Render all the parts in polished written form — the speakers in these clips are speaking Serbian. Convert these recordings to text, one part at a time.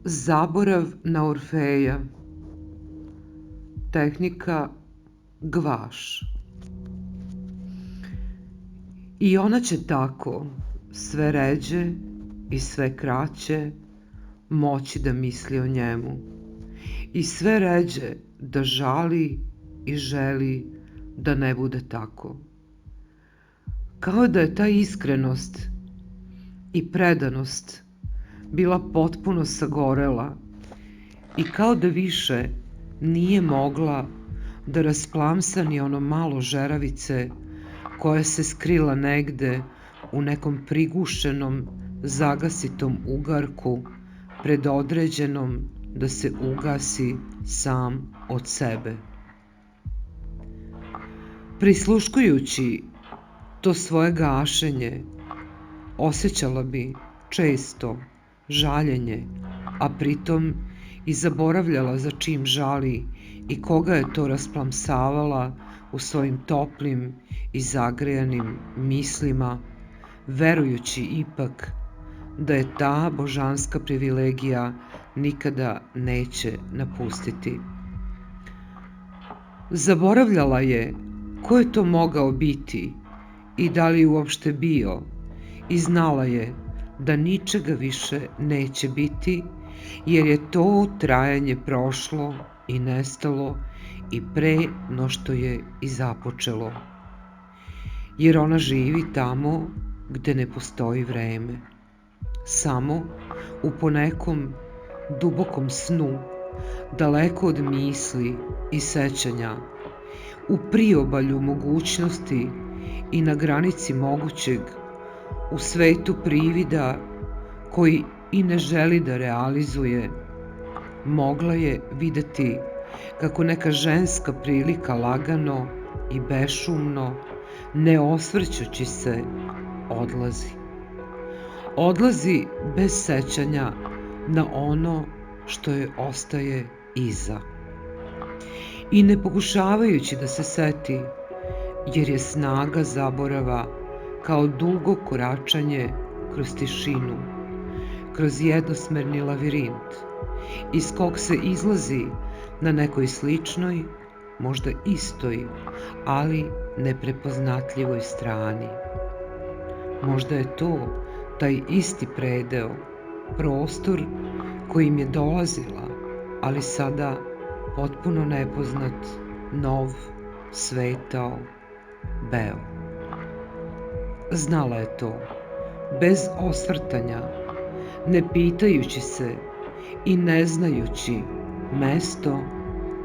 Zaborav na Orfeja. Tehnika gvaš. I ona će tako, sve ređe i sve kraće, moći da misli o njemu. I sve ređe da žali i želi da ne bude tako. Kao da je ta iskrenost i predanost bila potpuno sagorela i kao da više nije mogla da rasplamsa ni ono malo žeravice koja se skrila negde u nekom prigušenom, zagasitom ugarku predodređenom da se ugasi sam od sebe. Prisluškujući to svoje gašenje, osjećala bi često žaljenje, a pritom i zaboravljala za čim žali i koga je to rasplamsavala u svojim toplim i zagrejanim mislima, verujući ipak da je ta božanska privilegija nikada neće napustiti. Zaboravljala je ko je to mogao biti i da li je uopšte bio, i znala je da ničega više neće biti, jer je to trajanje prošlo i nestalo i pre no što je i započelo. Jer ona živi tamo gde ne postoji vreme. Samo u ponekom dubokom snu, daleko od misli i sećanja, u priobalju mogućnosti i na granici mogućeg, u svetu privida koji i ne želi da realizuje, mogla je videti kako neka ženska prilika lagano i bešumno, ne osvrćući se, odlazi. Odlazi bez sećanja na ono što joj ostaje iza. I ne pokušavajući da se seti, jer je snaga zaborava kao dugo koračanje kroz tišinu, kroz jednosmerni lavirint, iz kog se izlazi na nekoj sličnoj, možda istoj, ali neprepoznatljivoj strani. Možda je to taj isti predeo, prostor kojim je dolazila, ali sada potpuno nepoznat, nov, svetao, beo. Znala je to, bez osvrtanja, ne pitajući se i ne znajući mesto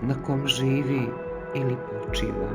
na kom živi ili počiva.